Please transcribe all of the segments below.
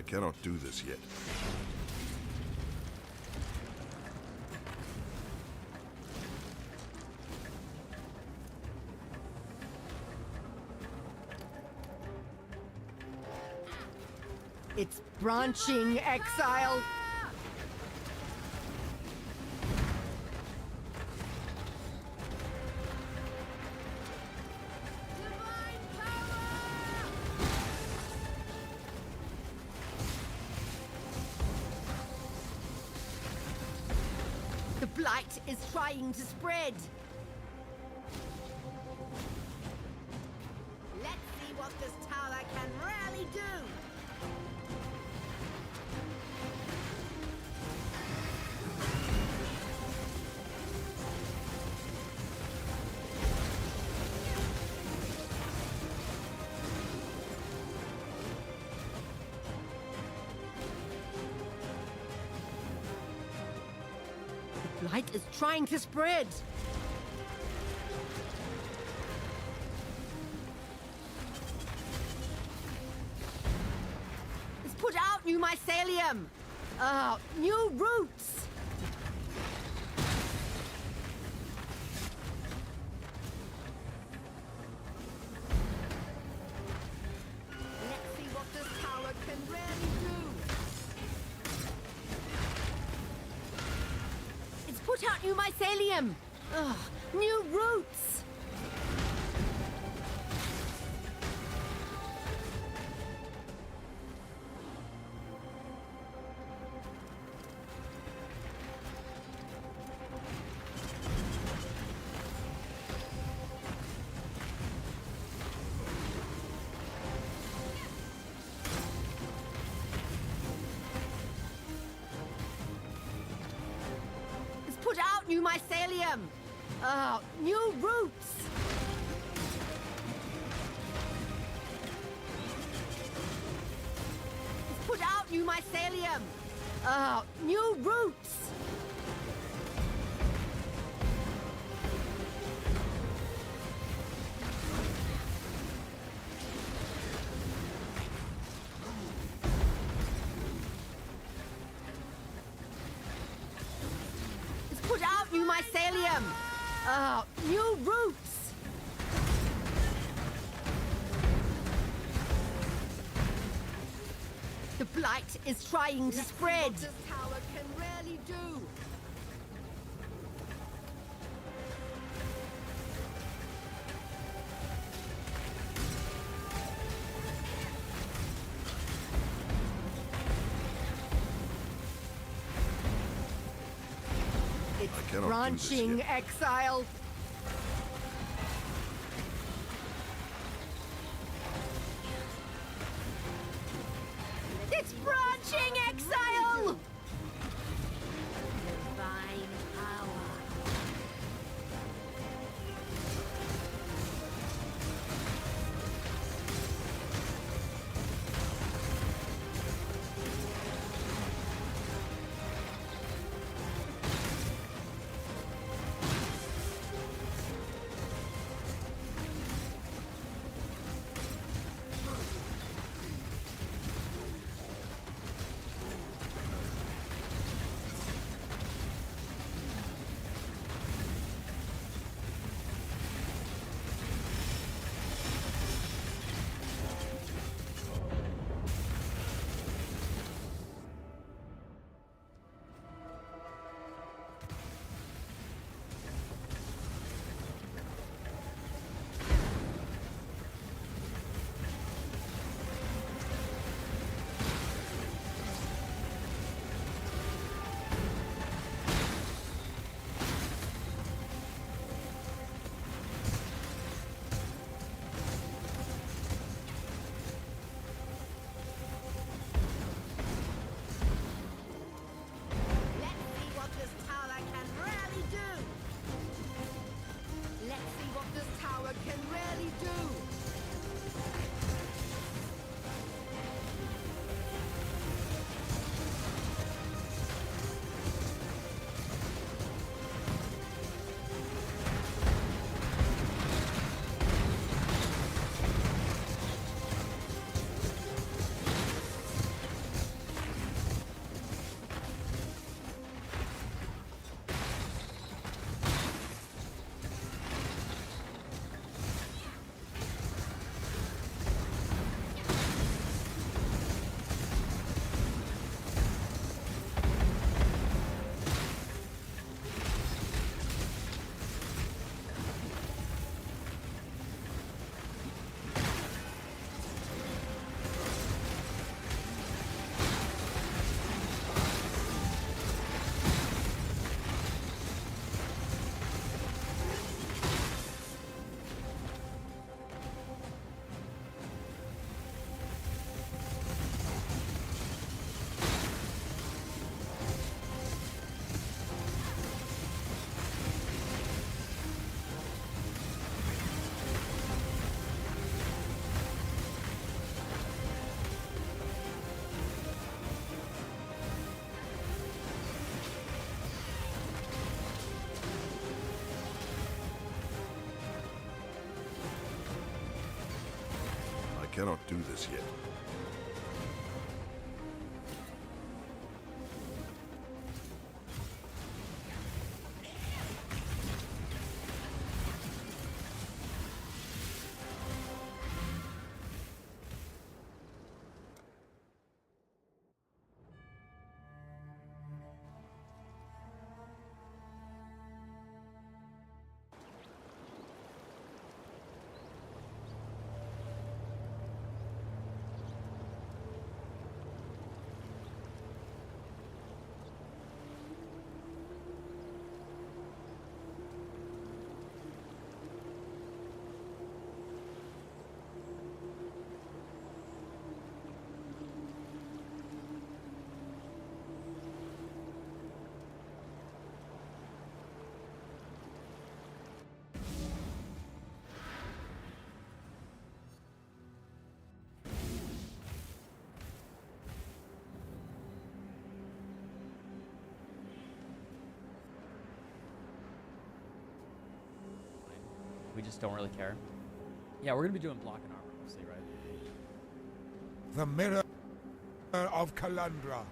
cannot do this yet. It's branching, exile! The blight is trying to spread! Let's see what this tower can really do! Blight is trying to spread! Let's put out new mycelium! New roots! Let's see what this tower can really do! Put out new mycelium! New roots! Put out new mycelium! New roots! Put out new mycelium! New roots! Put out new mycelium! New roots! The blight is trying to spread! What this tower can really do! It's branching, exile! It's branching, exile! Divine power. cannot do this yet. We just don't really care. Yeah, we're gonna be doing block and armor mostly, right? The mirror of Calandra.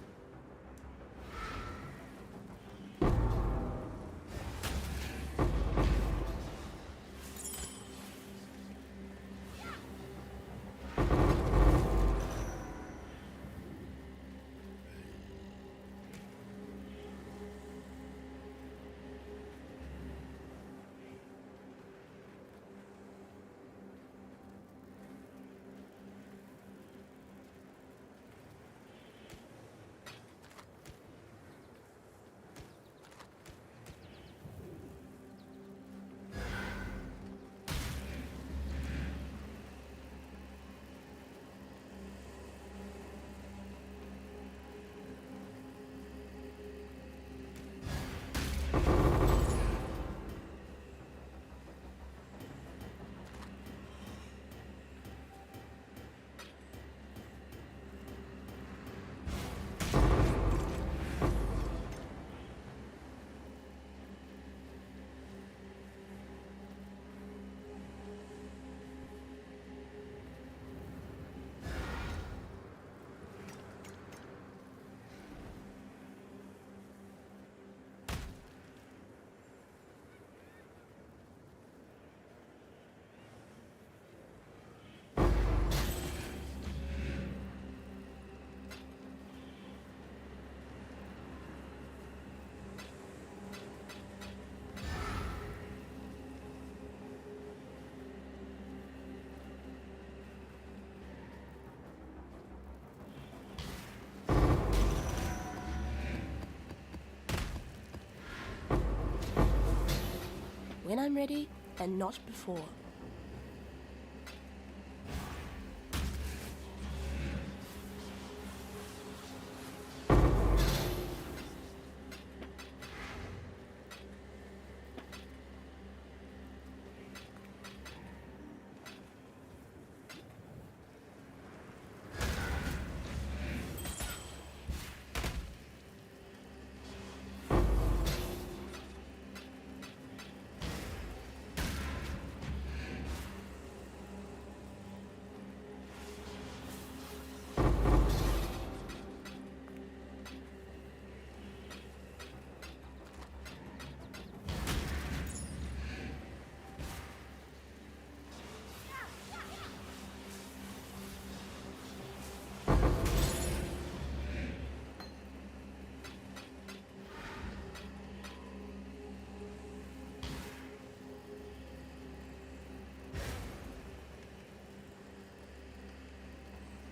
When I'm ready, and not before.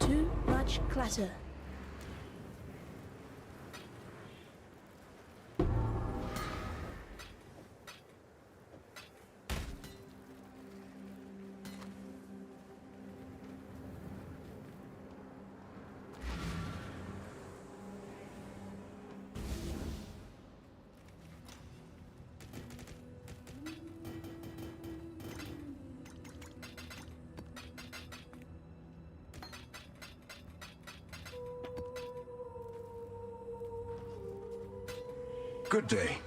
Too much clutter. Good day.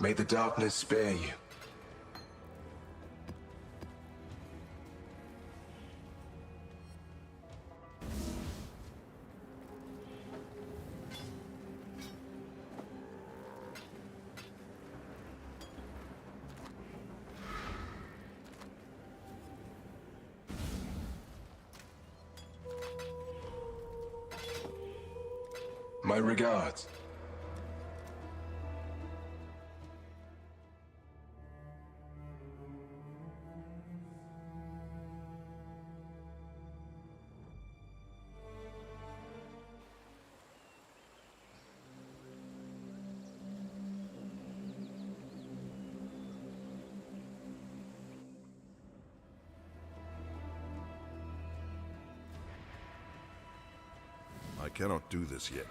May the darkness spare you. My regards. I cannot do this yet.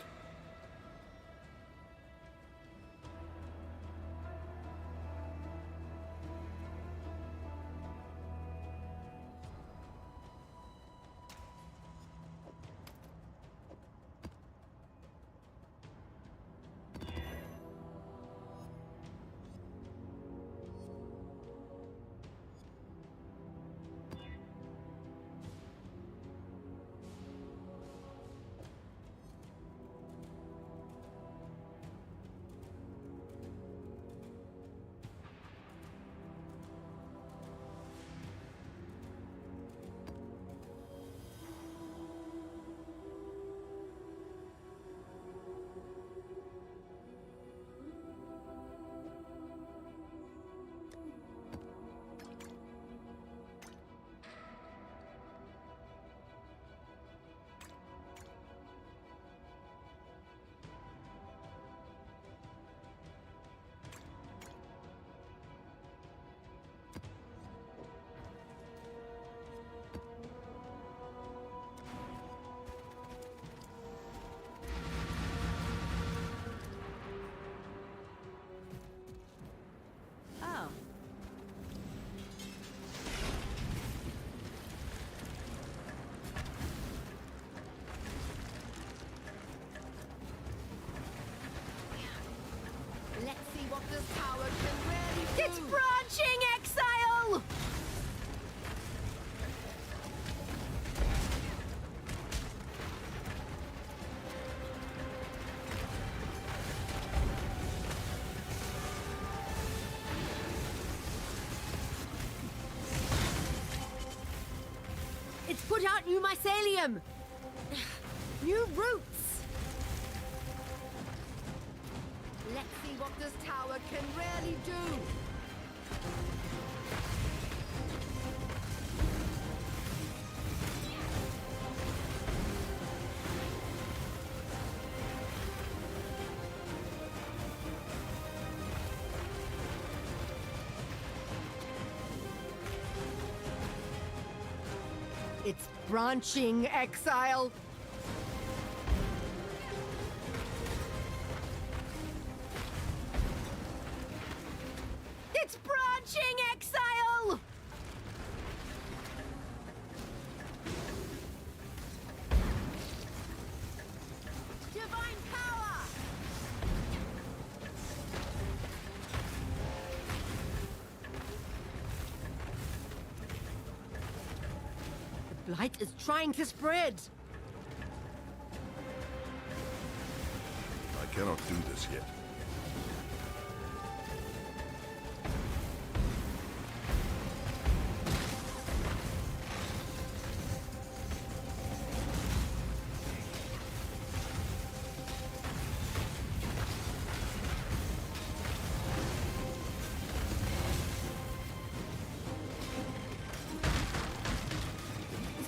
Oh. Let's see what this tower can really do. It's branching exile! It's put out new mycelium! New roots! Let's see what this tower can really do! It's branching exile! It's branching exile! Divine power! The blight is trying to spread! I cannot do this yet.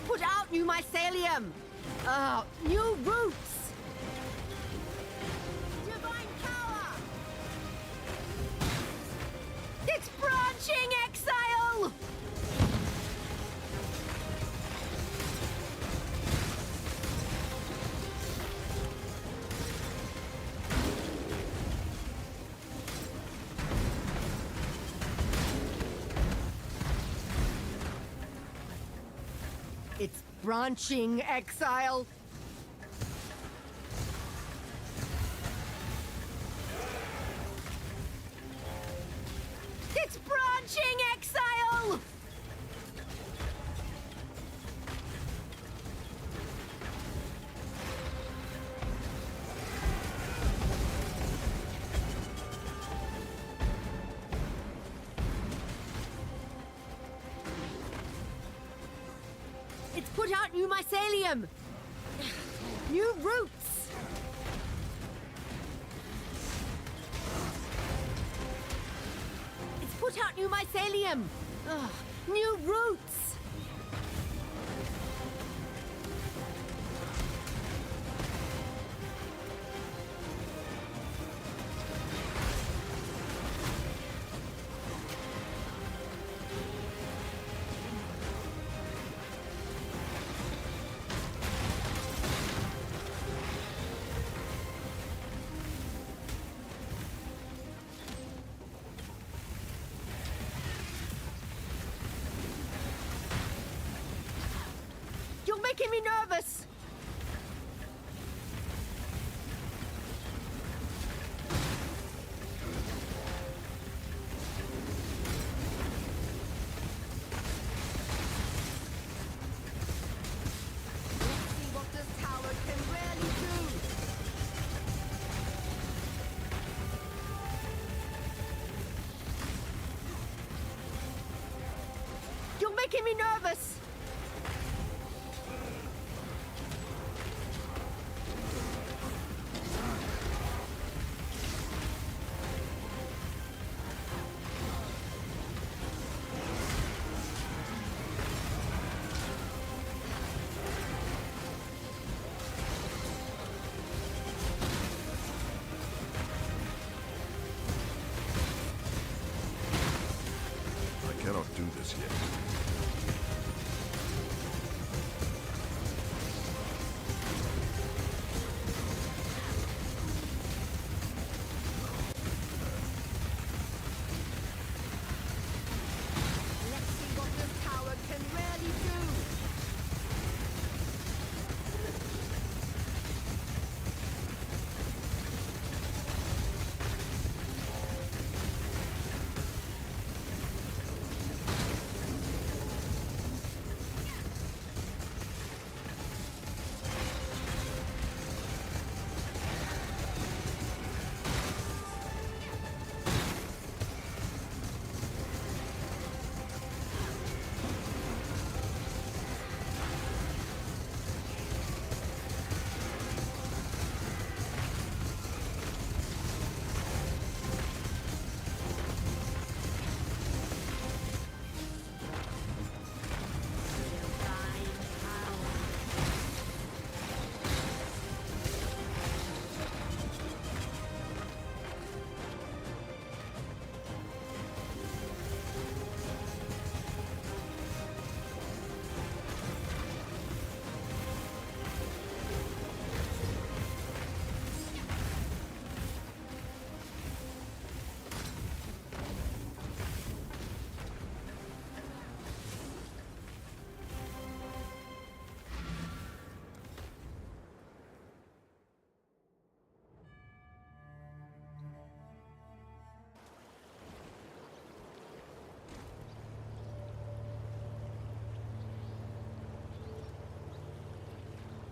Put out new mycelium! New roots! Divine power! It's branching exile! It's branching exile. put out new mycelium. New roots. It's put out new mycelium. Ugh, new roots. You're making me nervous. Let's see what this tower can really do. You're making me nervous. I cannot do this yet. Let's see what this tower can really do.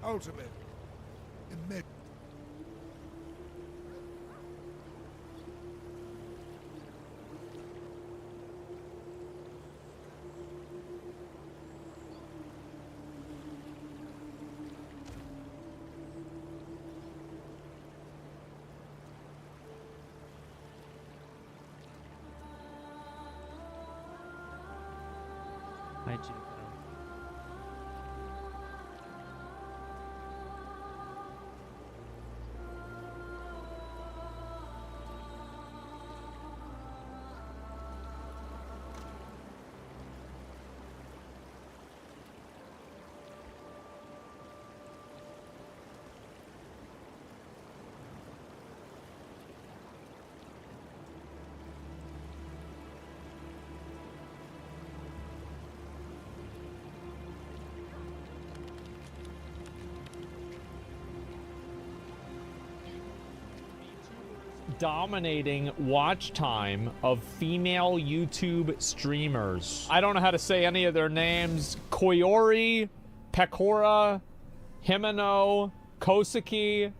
Ultimate. Immediate. Hi, Juniper. Dominating watch time of female YouTube streamers. I don't know how to say any of their names. Koyori, Pekora, Himeno, Kosaki,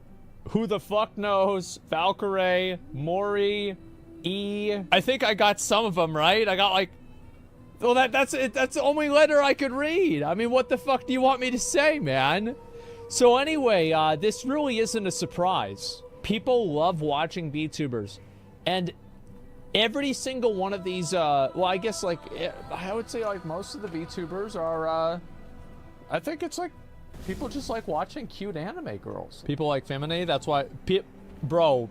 who the fuck knows, Valkyrie, Mori, E. I think I got some of them right. I got like Well, that's it. That's the only letter I could read. I mean, what the fuck do you want me to say, man? So anyway, this really isn't a surprise. People love watching VTubers. And every single one of these, well, I guess, like, I would say, like, most of the VTubers are, I think it's, like, people just like watching cute anime girls. People like Femine, that's why, bro,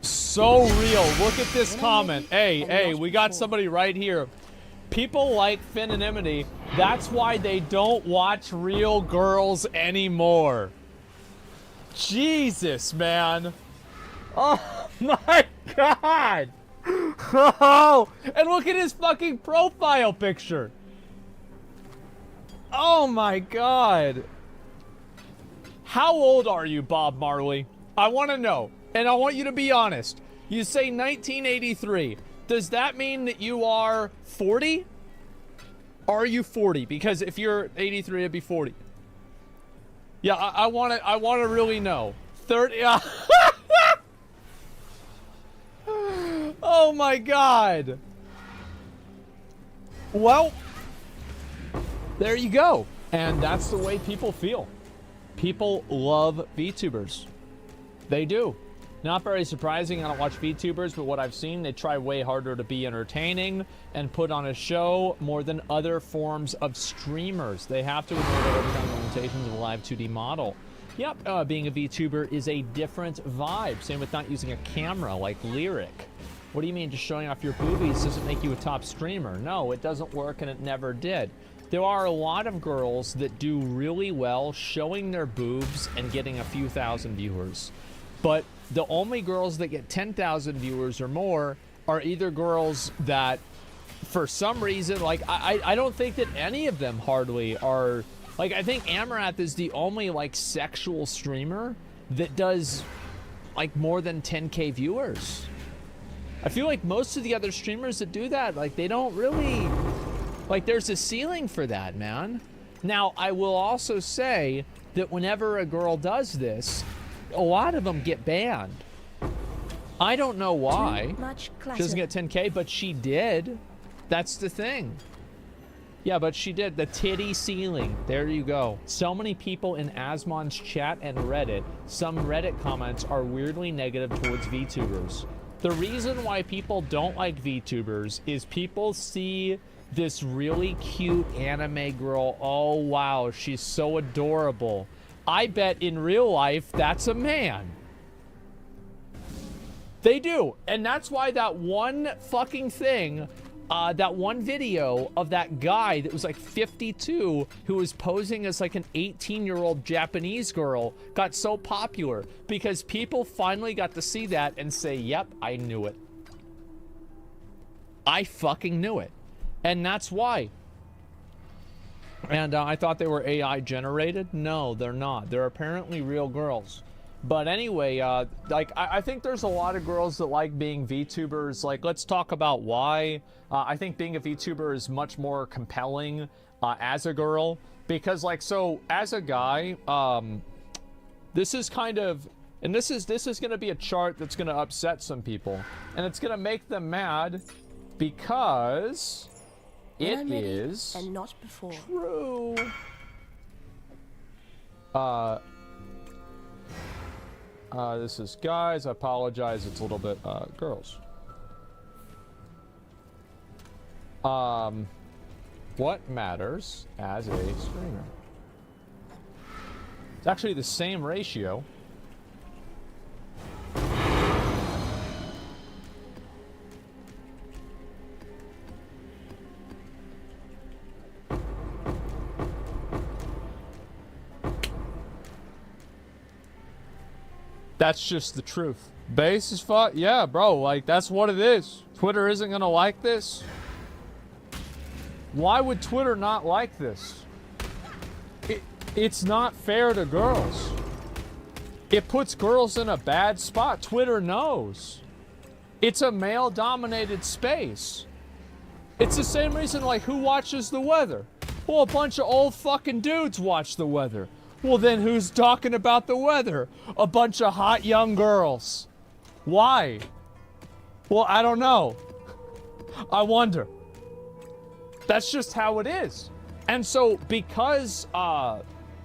so real. Look at this comment. Hey, we got somebody right here. People like femininity. That's why they don't watch real girls anymore. Jesus, man. Oh my God. Oh, and look at his fucking profile picture. Oh my God. How old are you, Bob Marley? I want to know. And I want you to be honest. You say 1983. Does that mean that you are 40? Are you 40? Because if you're 83, it'd be 40. Yeah, I want to really know. 30. Oh my God. Well, there you go. And that's the way people feel. People love VTubers. They do. Not very surprising. I don't watch VTubers, but what I've seen, they try way harder to be entertaining and put on a show more than other forms of streamers. They have to ignore the overcome limitations of a live 2D model. Yep, being a VTuber is a different vibe. Same with not using a camera like Lyric. What do you mean just showing off your boobies doesn't make you a top streamer? No, it doesn't work and it never did. There are a lot of girls that do really well showing their boobs and getting a few thousand viewers. But the only girls that get 10,000 viewers or more are either girls that, for some reason, like, I don't think that any of them hardly are, like, I think Amarath is the only, like, sexual streamer that does, like, more than 10K viewers. I feel like most of the other streamers that do that, like, they don't really, like, there's a ceiling for that, man. Now, I will also say that whenever a girl does this, a lot of them get banned. I don't know why. She doesn't get 10K, but she did. That's the thing. Yeah, but she did. The titty ceiling. There you go. So many people in Asmon's chat and Reddit, some Reddit comments are weirdly negative towards VTubers. The reason why people don't like VTubers is people see this really cute anime girl. Oh, wow, she's so adorable. I bet in real life, that's a man. They do. And that's why that one fucking thing, that one video of that guy that was like 52 who was posing as like an 18-year-old Japanese girl got so popular because people finally got to see that and say, yep, I knew it. I fucking knew it. And that's why. And I thought they were AI generated. No, they're not. They're apparently real girls. But anyway, like, I think there's a lot of girls that like being VTubers. Like, let's talk about why. I think being a VTuber is much more compelling as a girl. Because, like, so, as a guy, this is kind of... And this is going to be a chart that's going to upset some people. And it's going to make them mad because... It is and not before. True. This is guys. I apologize. It's a little bit girls. What matters as a streamer? It's actually the same ratio. That's just the truth. Base is fuck. Yeah, bro. Like, that's what it is. Twitter isn't gonna like this. Why would Twitter not like this? It's not fair to girls. It puts girls in a bad spot. Twitter knows. It's a male-dominated space. It's the same reason, like, who watches the weather? Well, a bunch of old fucking dudes watch the weather. Well, then who's talking about the weather? A bunch of hot young girls. Why? Well, I don't know. I wonder. That's just how it is. And so because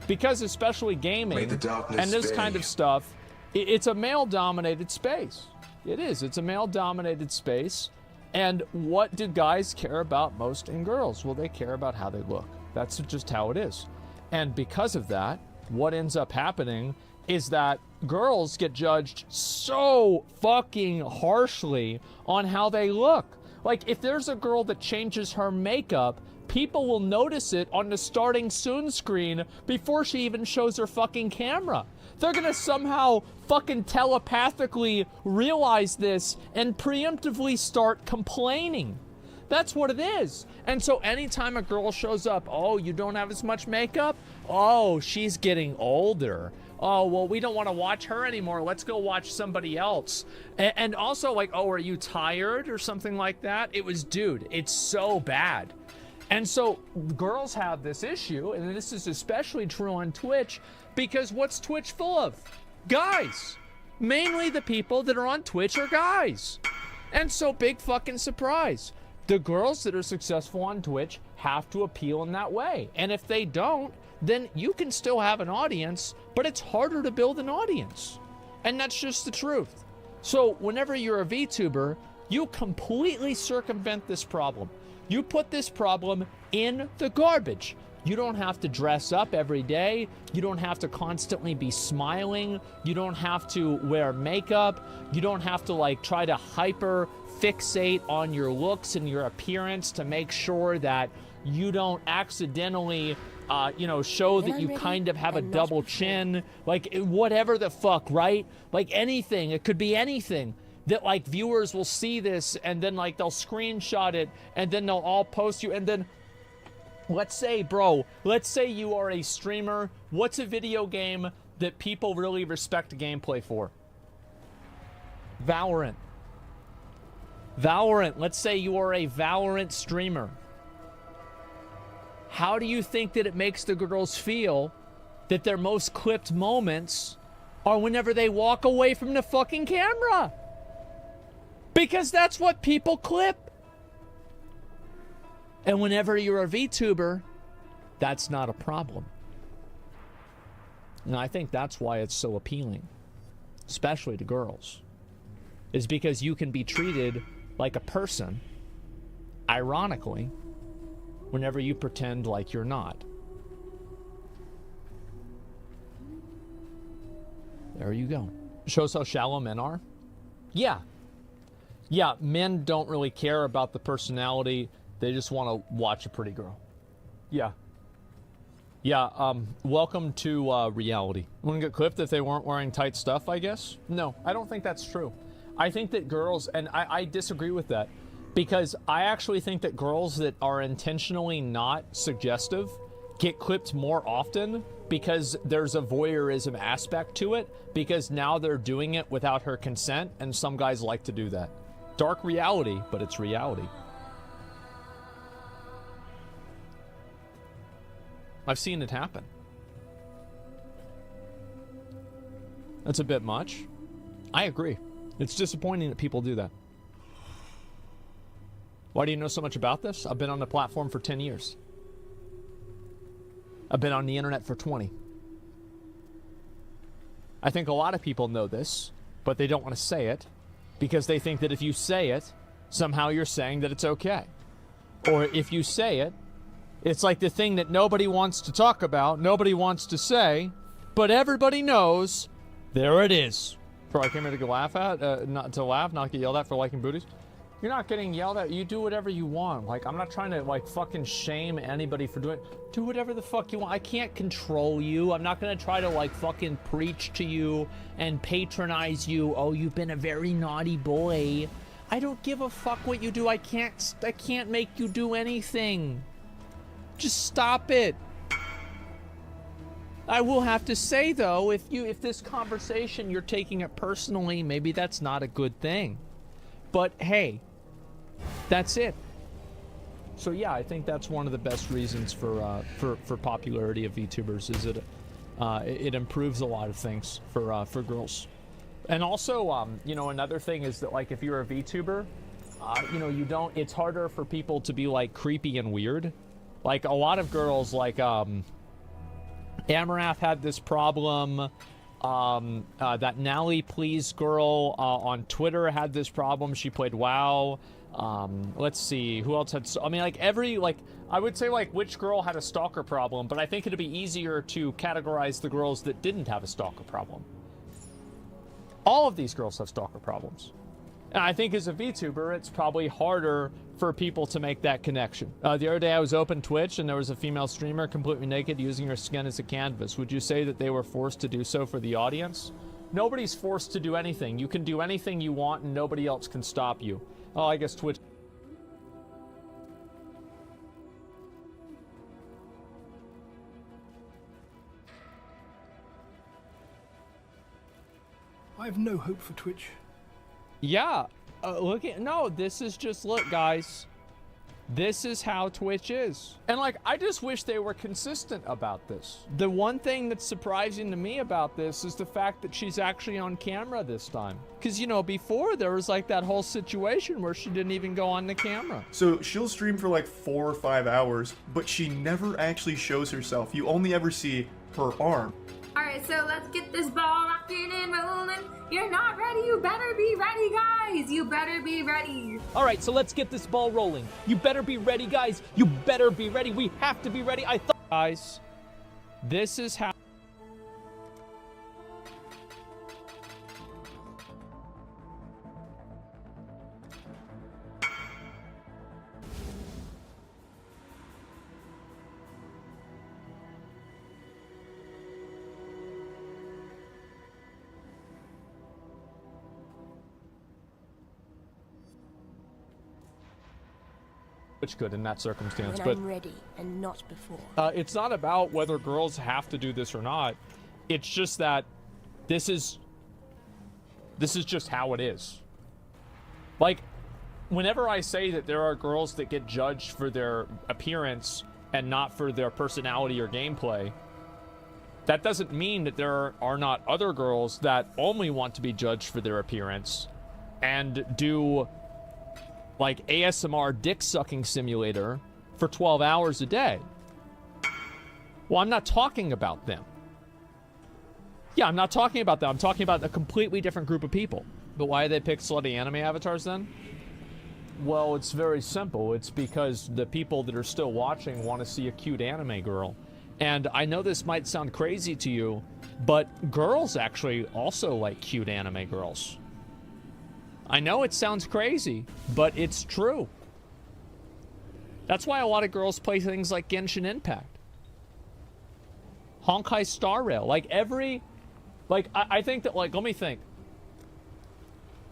especially gaming May the darkness and this spare kind you. of stuff, it's a male-dominated space. It is. It's a male-dominated space. And what do guys care about most in girls? Well, they care about how they look. That's just how it is. And because of that, what ends up happening is that girls get judged so fucking harshly on how they look. Like, if there's a girl that changes her makeup, people will notice it on the starting soon screen before she even shows her fucking camera. They're gonna somehow fucking telepathically realize this and preemptively start complaining. That's what it is. And so anytime a girl shows up, oh, you don't have as much makeup? Oh, she's getting older. Oh, well, we don't want to watch her anymore. Let's go watch somebody else. And also, like, oh, are you tired or something like that? It was, dude, it's so bad. And so girls have this issue, and this is especially true on Twitch, because what's Twitch full of? Guys. Mainly the people that are on Twitch are guys. And so big fucking surprise. The girls that are successful on Twitch have to appeal in that way. And if they don't, then you can still have an audience, but it's harder to build an audience. And that's just the truth. So whenever you're a VTuber, you completely circumvent this problem. You put this problem in the garbage. You don't have to dress up every day. You don't have to constantly be smiling. You don't have to wear makeup. You don't have to like try to hyper fixate on your looks and your appearance to make sure that you don't accidentally show that you kind of have a double chin, like whatever the fuck, right? Like anything, it could be anything that like viewers will see this and then like they'll screenshot it and then they'll all post you. And then let's say you are a streamer. What's a video game that people really respect gameplay for? Valorant. Let's say you are a Valorant streamer. How do you think that it makes the girls feel that their most clipped moments are whenever they walk away from the fucking camera? Because that's what people clip. And whenever you're a VTuber, that's not a problem. And I think that's why it's so appealing, especially to girls, is because you can be treated like a person, ironically, whenever you pretend like you're not. There you go. Shows how shallow men are? Yeah. Yeah, men don't really care about the personality. They just want to watch a pretty girl. Yeah. Yeah, welcome to reality. Wouldn't get clipped if they weren't wearing tight stuff, I guess? No, I don't think that's true. I think that girls, and I disagree with that, because I actually think that girls that are intentionally not suggestive get clipped more often because there's a voyeurism aspect to it, because now they're doing it without her consent, and some guys like to do that. Dark reality, but it's reality. I've seen it happen. That's a bit much. I agree. It's disappointing that people do that. Why do you know so much about this? I've been on the platform for 10 years. I've been on the internet for 20. I think a lot of people know this, but they don't want to say it because they think that if you say it, somehow you're saying that it's okay. Or if you say it, it's like the thing that nobody wants to talk about, nobody wants to say, but everybody knows. There it is. So I came here to laugh at, not get yelled at for liking booties. You're not getting yelled at. You do whatever you want. Like, I'm not trying to, like, fucking shame anybody for doing it. Do whatever the fuck you want. I can't control you. I'm not gonna try to, like, fucking preach to you and patronize you. Oh, you've been a very naughty boy. I don't give a fuck what you do. I can't make you do anything. Just stop it. I will have to say, though, if this conversation, you're taking it personally, maybe that's not a good thing. But, hey, that's it. So, yeah, I think that's one of the best reasons for popularity of VTubers, is it improves a lot of things for girls. And also, you know, another thing is that, like, if you're a VTuber, you know, you don't, it's harder for people to be like creepy and weird. Like a lot of girls, like Amarath had this problem. That Nally Please girl on Twitter had this problem. She played WoW. Let's see, who else had, I mean, like every, like, I would say like which girl had a stalker problem, but I think it'd be easier to categorize the girls that didn't have a stalker problem. All of these girls have stalker problems. And I think as a VTuber, it's probably harder for people to make that connection. The other day I was open Twitch and there was a female streamer completely naked using her skin as a canvas. Would you say that they were forced to do so for the audience? Nobody's forced to do anything. You can do anything you want and nobody else can stop you. Oh, I guess Twitch. I have no hope for Twitch. Yeah, look at, no, this is just, look guys, this is how Twitch is. And like, I just wish they were consistent about this. The one thing that's surprising to me about this is the fact that she's actually on camera this time. Because, you know, before there was like that whole situation where she didn't even go on the camera. So she'll stream for like 4 or 5 hours, but she never actually shows herself. You only ever see her arm. Alright, so let's get this ball rocking and rolling. You're not ready, you better be ready, guys. You better be ready. All right, so let's get this ball rolling. You better be ready, guys. You better be ready. We have to be ready. Guys, this is how... Which could in that circumstance, When but I'm ready and not before. it's not about whether girls have to do this or not. It's just that this is just how it is. Like, whenever I say that there are girls that get judged for their appearance and not for their personality or gameplay, that doesn't mean that there are not other girls that only want to be judged for their appearance and do like ASMR dick sucking simulator for 12 hours a day. Well, I'm not talking about them. Yeah, I'm not talking about them. I'm talking about a completely different group of people. But why do they pick slutty anime avatars then? Well, it's very simple. It's because the people that are still watching want to see a cute anime girl. And I know this might sound crazy to you, but girls actually also like cute anime girls. I know it sounds crazy, but it's true. That's why a lot of girls play things like Genshin Impact. Honkai Star Rail. Like every... Like, I think that, like, let me think.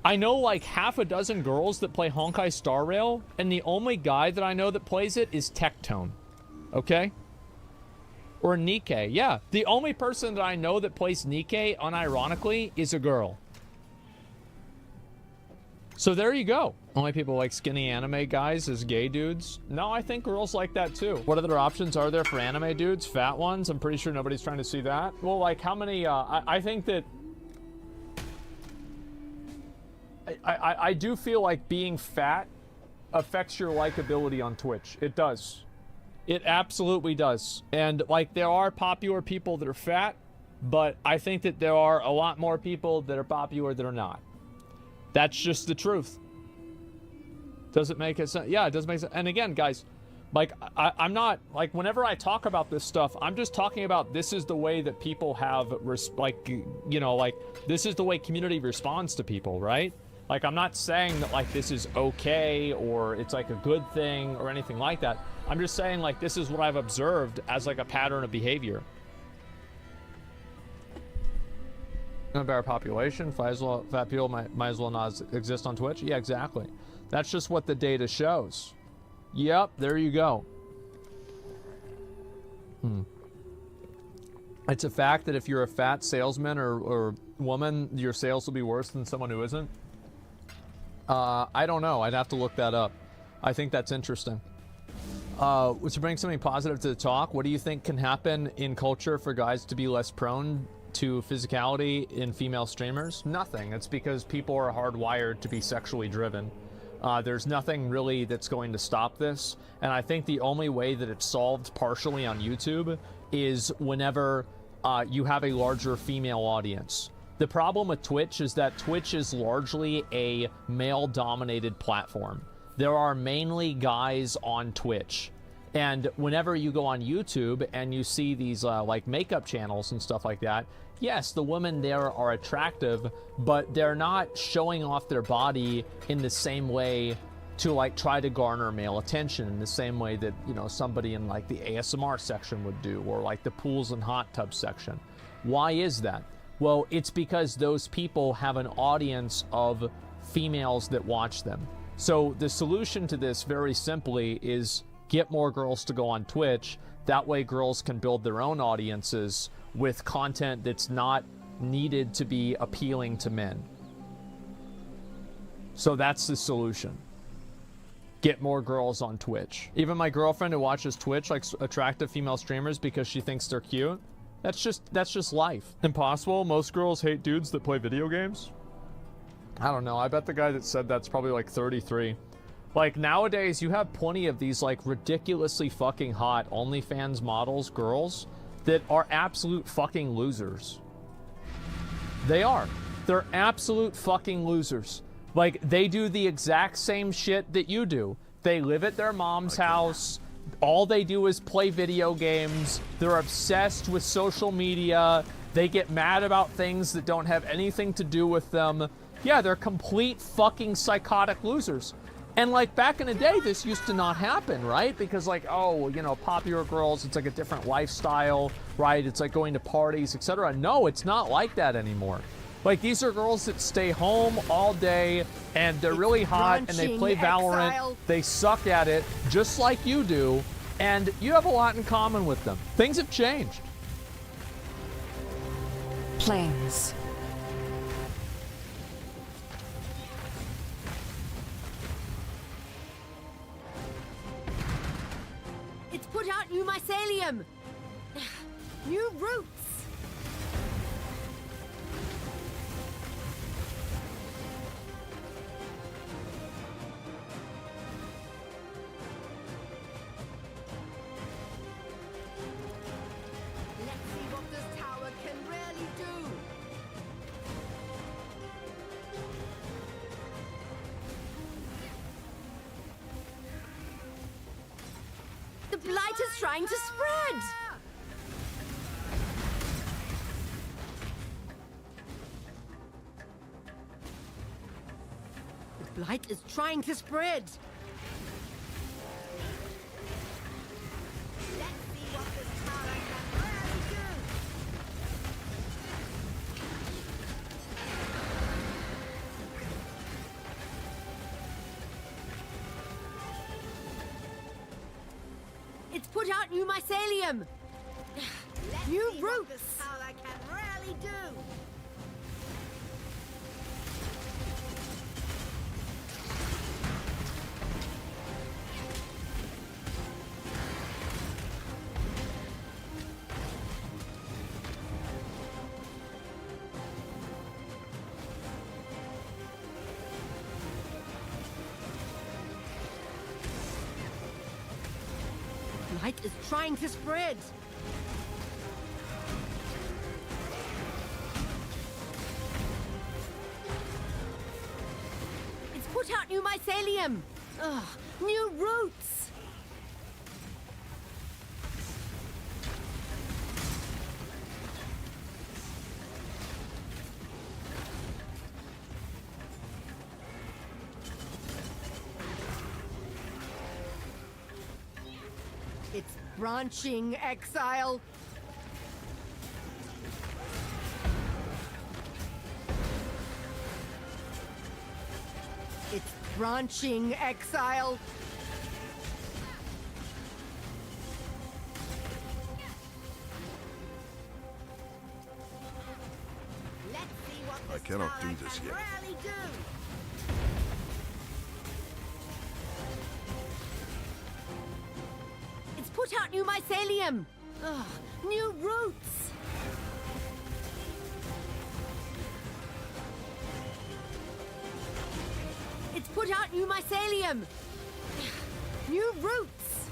I know like half a dozen girls that play Honkai Star Rail, and the only guy that I know that plays it is Tectone. Okay? Or Nikkei. Yeah, the only person that I know that plays Nikkei, unironically, is a girl. So there you go. Only people like skinny anime guys as gay dudes? No, I think girls like that too. What other options are there for anime dudes? Fat ones? I'm pretty sure nobody's trying to see that. Well, like how many, I think that... I do feel like being fat affects your likability on Twitch. It does. It absolutely does. And like there are popular people that are fat, but I think that there are a lot more people that are popular that are not. That's just the truth. Does it make sense? Yeah, it does make sense. And again, guys, like, I'm not, like, whenever I talk about this stuff, I'm just talking about this is the way that people have, like, you know, like, this is the way community responds to people, right? Like, I'm not saying that, like, this is okay or it's, like, a good thing or anything like that. I'm just saying, like, this is what I've observed as, like, a pattern of behavior. About our population, fat people might as well not exist on Twitch. Yeah, exactly. That's just what the data shows. Yep, there you go. It's a fact that if you're a fat salesman or woman, your sales will be worse than someone who isn't. I don't know. I'd have to look that up. I think that's interesting. To bring something positive to the talk, what do you think can happen in culture for guys to be less prone to physicality in female streamers? Nothing. It's because people are hardwired to be sexually driven. There's nothing really that's going to stop this, and I think the only way that it's solved partially on YouTube is whenever you have a larger female audience. The problem with Twitch is that Twitch is largely a male-dominated platform. There are mainly guys on Twitch. And whenever you go on YouTube and you see these like makeup channels and stuff like that, yes, the women there are attractive, but they're not showing off their body in the same way to like try to garner male attention in the same way that, you know, somebody in like the ASMR section would do, or like the pools and hot tubs section. Why is that? Well, it's because those people have an audience of females that watch them. So the solution to this, very simply, is get more girls to go on Twitch. That way girls can build their own audiences with content that's not needed to be appealing to men. So that's the solution. Get more girls on Twitch. Even my girlfriend who watches Twitch likes attractive female streamers because she thinks they're cute. That's just life. Impossible. Most girls hate dudes that play video games. I don't know. I bet the guy that said that's probably like 33. Like nowadays you have plenty of these like ridiculously fucking hot OnlyFans models, girls, that are absolute fucking losers. They are. They're absolute fucking losers. Like they do the exact same shit that you do. They live at their mom's house. All they do is play video games. They're obsessed with social media. They get mad about things that don't have anything to do with them. Yeah, they're complete fucking psychotic losers. And like back in the day, this used to not happen, right? Because like, oh, you know, popular girls, it's like a different lifestyle, right? It's like going to parties, etc. No, it's not like that anymore. Like these are girls that stay home all day and they're really hot and they play Valorant. Exile. They suck at it just like you do. And you have a lot in common with them. Things have changed. Planes. It's put out new mycelium. New roots. Let's see what this tower can really do. The blight is trying to spread. The blight is trying to spread. Let's see what this tower can really do. It's put out new mycelium. New roots. This tower can really do. Light is trying to spread. It's put out new mycelium. Ugh, new roots. It's branching, exile. It's branching, exile. Let's see what I this cannot tower do this can yet. really do. It's put out new mycelium. Ugh, new roots. It's put out new mycelium. New roots.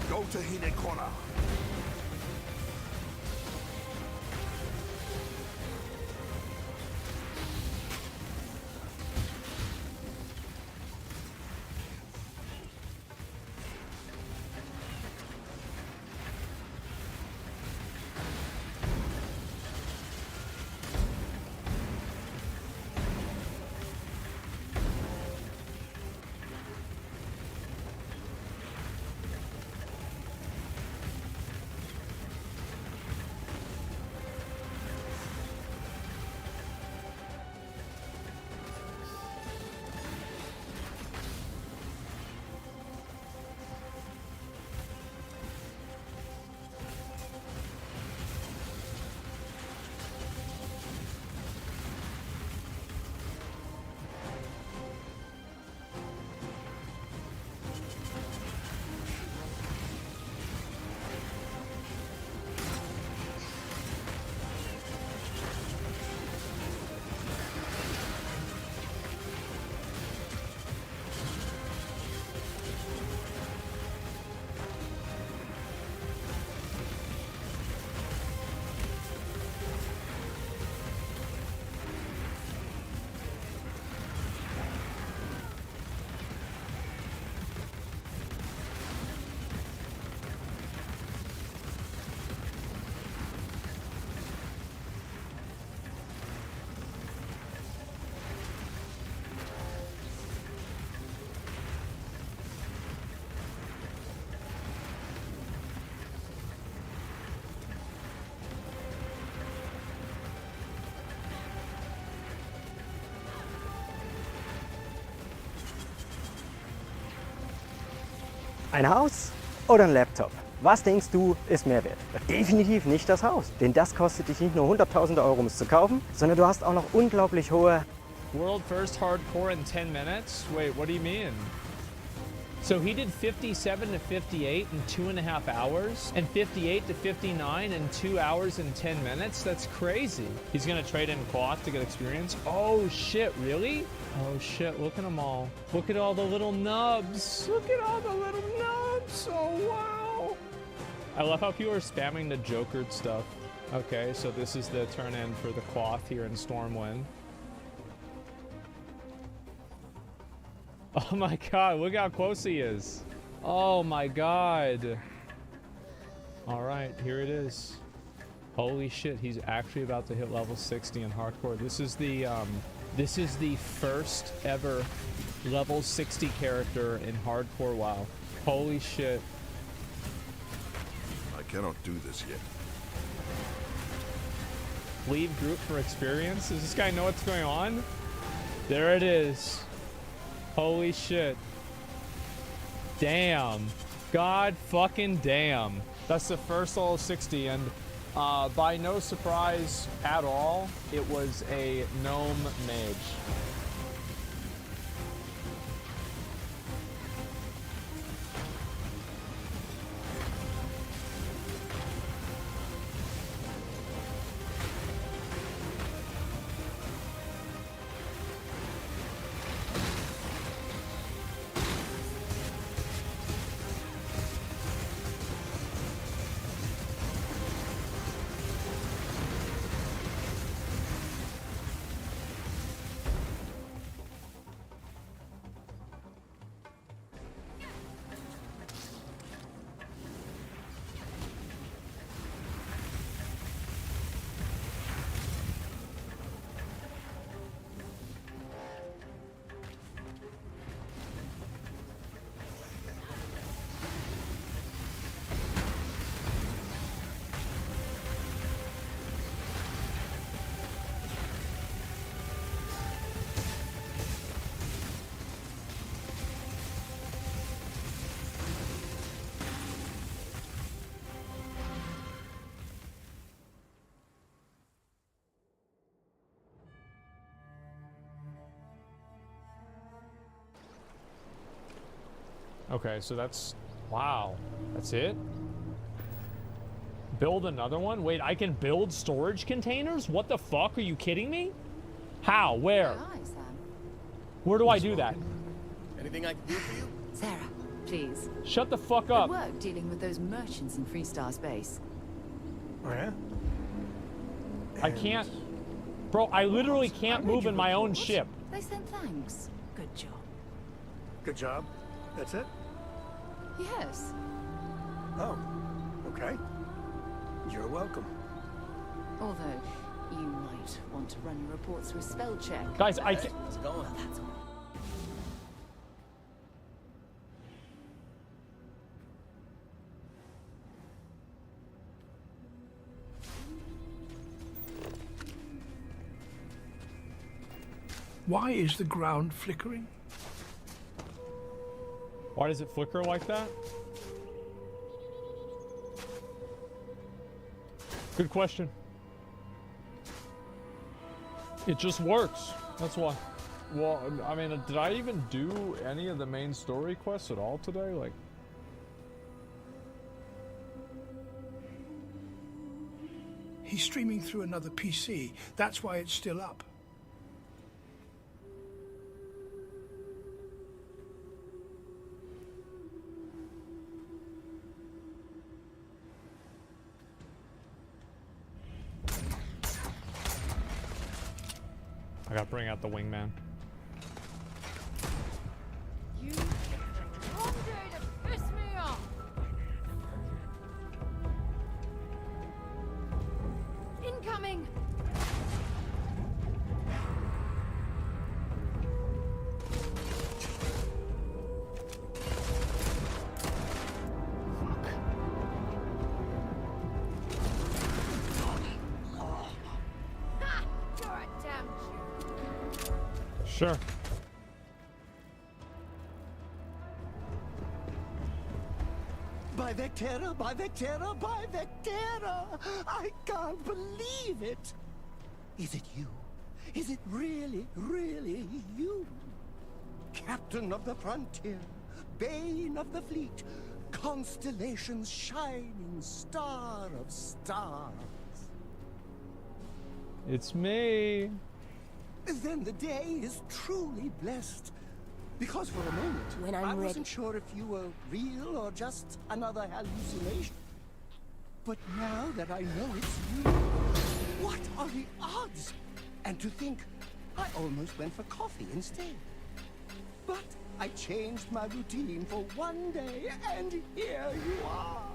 Go to Hinekora. Ein Haus oder ein Laptop? Was denkst du, ist mehr wert? Definitiv nicht das Haus, denn das kostet dich nicht nur hunderttausende Euro, um es zu kaufen, sondern du hast auch noch unglaublich hohe... World first hardcore in 10 minutes? Wait, what do you mean? So he did 57 to 58 in 2.5 hours, and 58 to 59 in 2 hours and 10 minutes? That's crazy. He's gonna trade in cloth to get experience? Oh shit, really? Oh shit, look at them all. Look at all the little nubs. Look at all the little nubs. Oh wow. I love how people are spamming the Jokered stuff. Okay, so this is the turn in for the cloth here in Stormwind. Oh my god, look how close he is. Oh my god. Alright, here it is. Holy shit, he's actually about to hit level 60 in hardcore. This is the first ever level 60 character in hardcore WoW. Holy shit. I cannot do this yet. Leave group for experience? Does this guy know what's going on? There it is. Holy shit. Damn. God fucking damn. That's the first level 60, and by no surprise at all, it was a gnome mage. Okay, so that's... Wow. That's it? Build another one? Wait, I can build storage containers? What the fuck? Are you kidding me? How? Where? Hi, Sam. Where do I do that? Anything I can do for you? Sarah, please. Shut the fuck Good up. work dealing with those merchants in Freestar Space. Oh, yeah? I can't. Bro, I literally can't move in my own ship. They sent thanks. Good job. Good job. That's it? Yes. Oh, okay. You're welcome. Although, you might want to run your report through a spell check. Guys, I can't. How's it going? Well, that's all. Why is the ground flickering? Why does it flicker like that? Good question. It just works. That's why. Well, I mean, did I even do any of the main story quests at all today? Like, He's streaming through another PC. That's why it's still up. I gotta bring out the wingman. You wrong day to piss me off. Incoming. Ha! You're a damn Jew. Sure. By Vectera, by Vectera, by Vectera! I can't believe it! Is it you? Is it really, really you? Captain of the frontier, bane of the fleet, constellation's shining star of stars. It's me. Then the day is truly blessed. Because for a moment, When I'm I ready. wasn't sure if you were real or just another hallucination. But now that I know it's you, what are the odds? And to think, I almost went for coffee instead. But I changed my routine for one day, and here you are.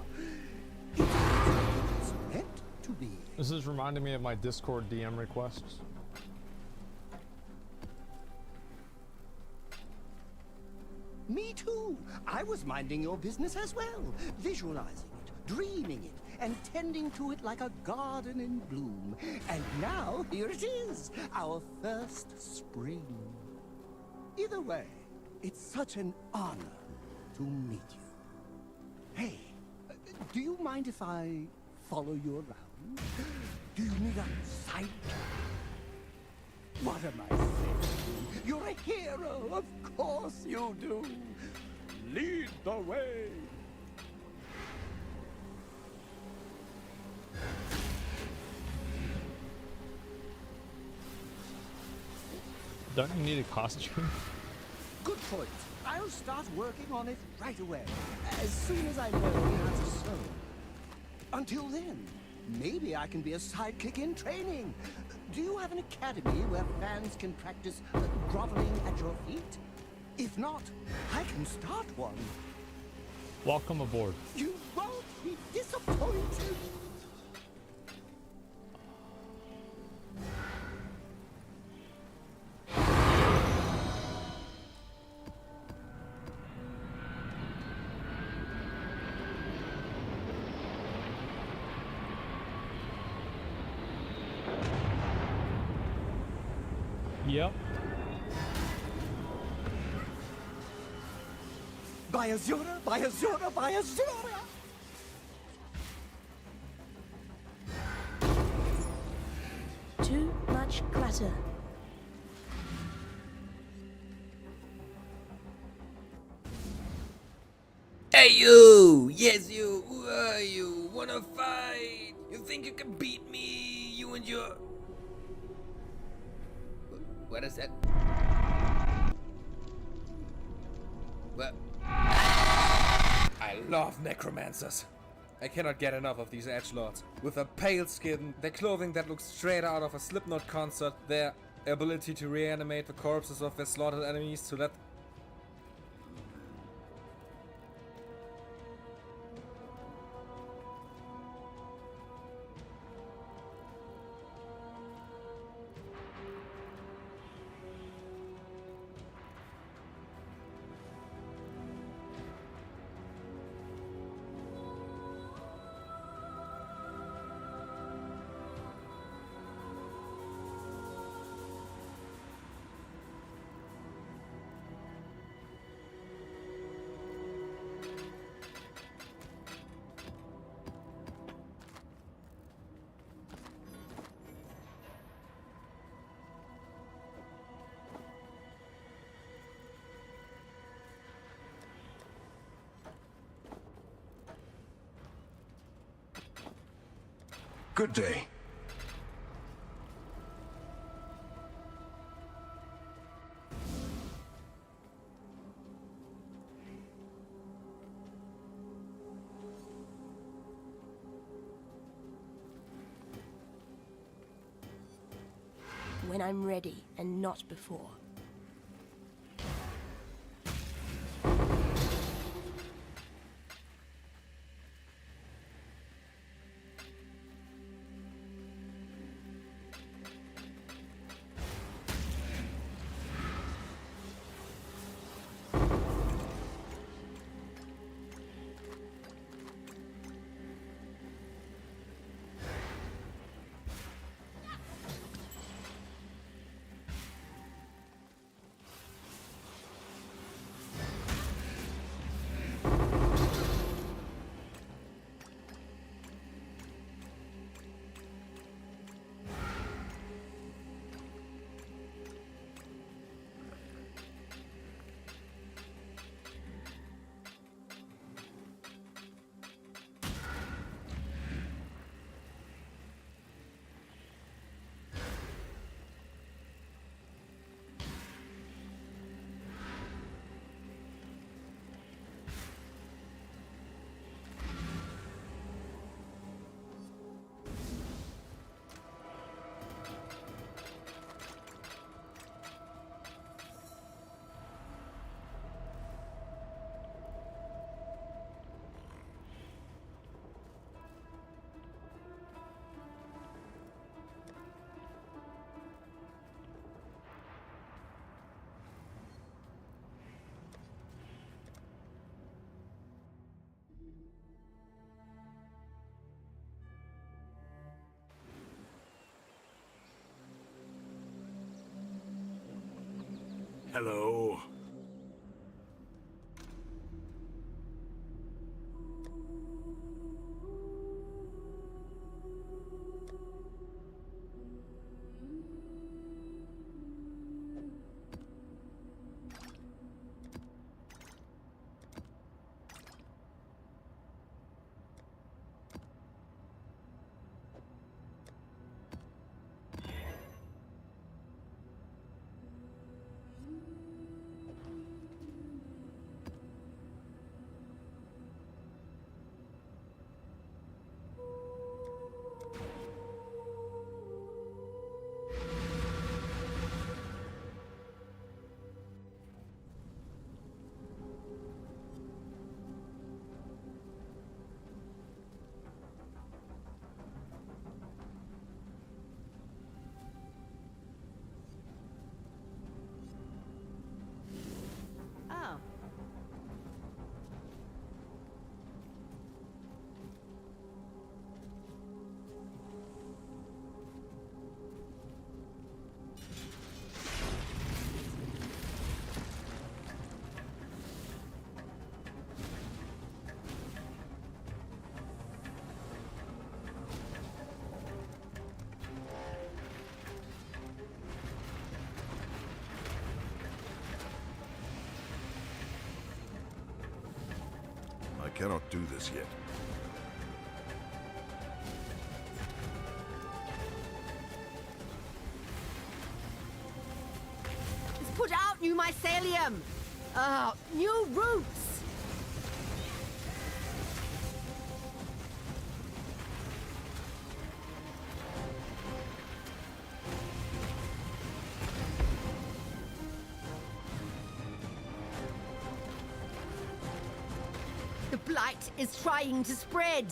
It's meant to be. This is reminding me of my Discord DM requests. Me too. I was minding your business as well, visualizing it, dreaming it, and tending to it like a garden in bloom. And now here it is, our first spring. Either way, it's such an honor to meet you. Hey, do you mind if I follow you around? Do you need a sidekick? What am I saying? You're a hero, of course you do. Lead the way. Don't you need a costume? Good point. I'll start working on it right away, as soon as I know how to sew. Until then, maybe I can be a sidekick in training. Do you have an academy where fans can practice groveling at your feet? If not, I can start one. Welcome aboard. You won't be disappointed. Yep. By Azura, by Azura, by Azura! Too much clutter. Hey you! Yes you! Who are you? Wanna fight? You think you can beat me? You and your... What is that? What? I love necromancers. I cannot get enough of these edgelords. With a pale skin, their clothing that looks straight out of a Slipknot concert, their ability to reanimate the corpses of their slaughtered enemies to let... Good day. When I'm ready, and not before. Hello. Oh. I cannot do this yet. out new mycelium! New roots! The blight is trying to spread!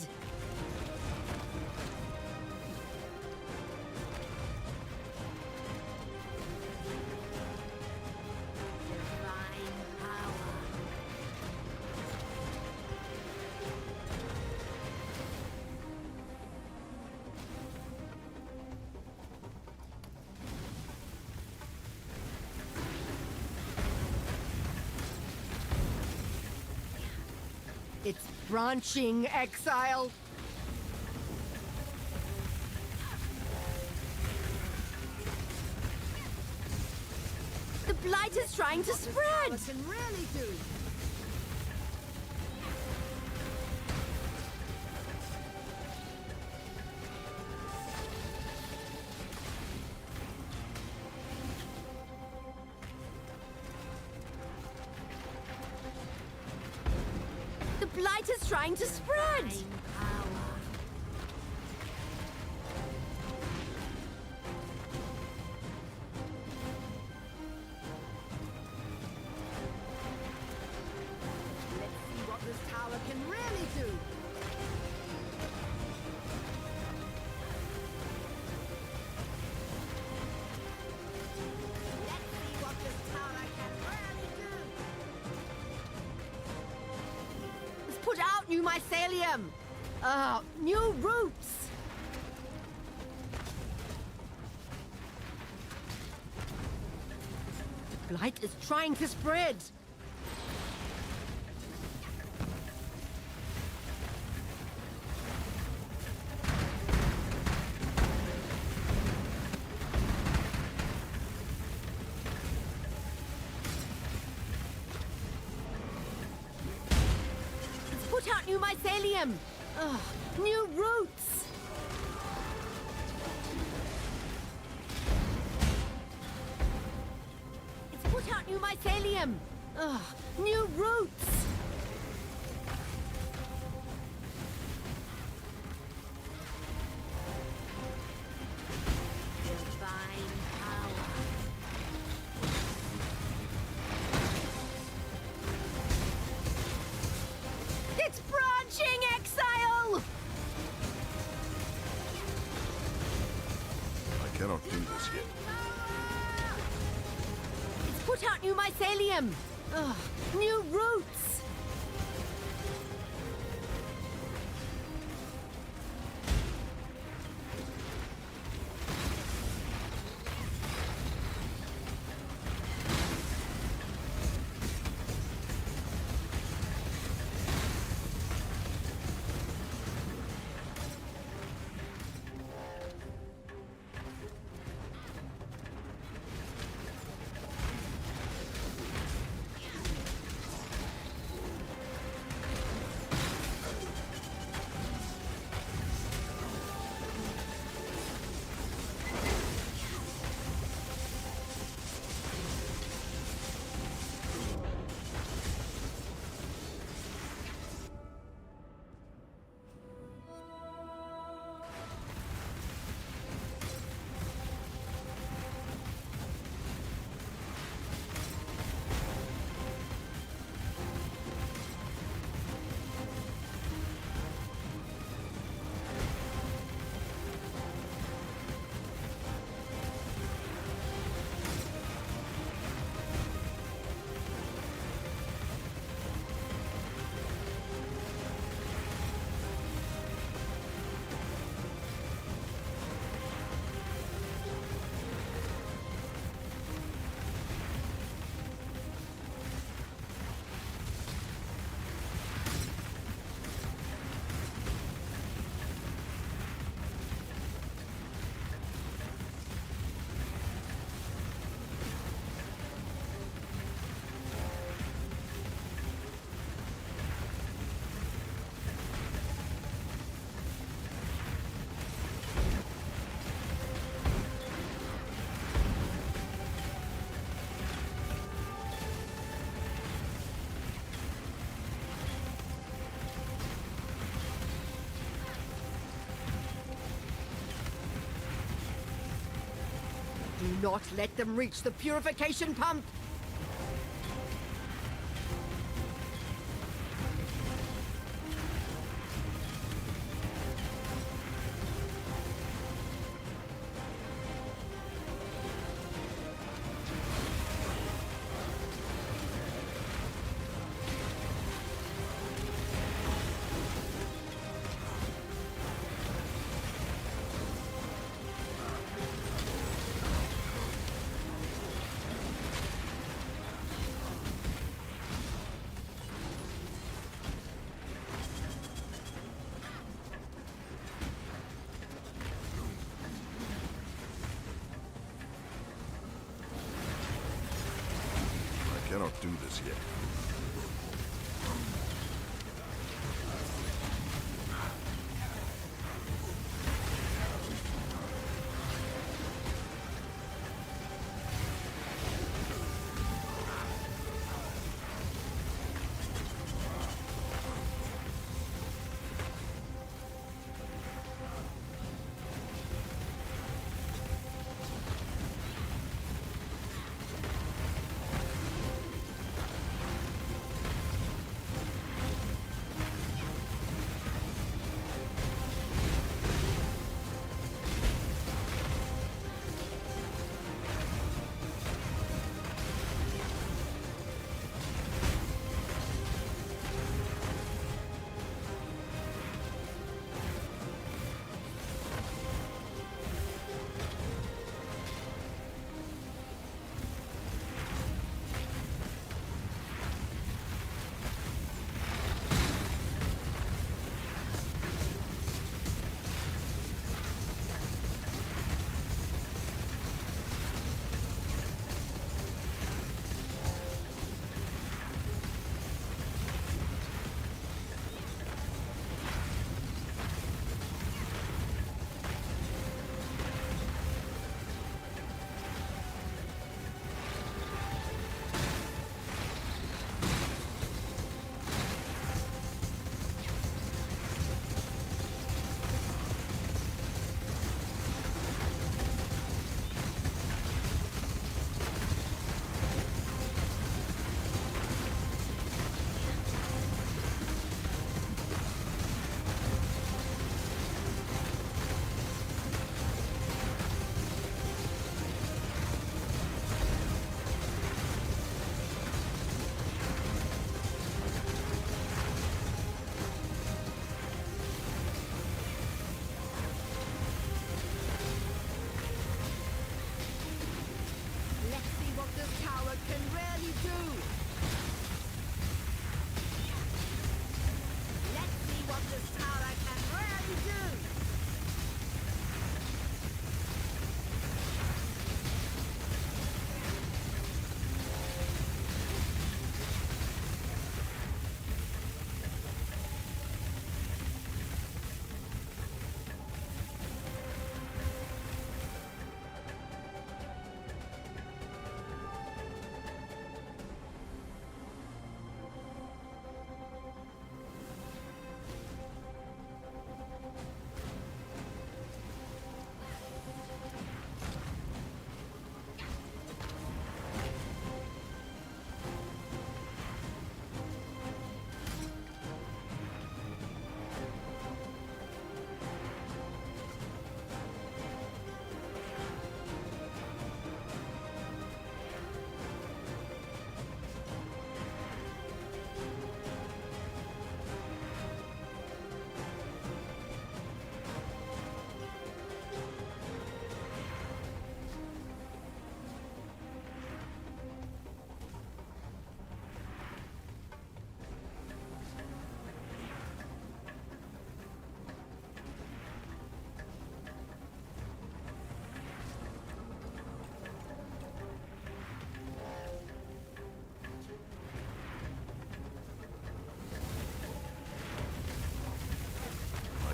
It's branching, exile! The blight is trying to spread! Can really do. The blight is trying to spread! Let's see what this tower can really do! Let's see what this tower can really do! Let's put out new mycelium! New roots! The blight is trying to spread! Let's put out new mycelium! New roots! Let's put out new mycelium! New roots! Divine power. It's branching, exile! I cannot do this yet. It's put out new mycelium! New roots! not let them reach the purification pump. I cannot do this yet.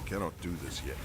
I cannot do this yet.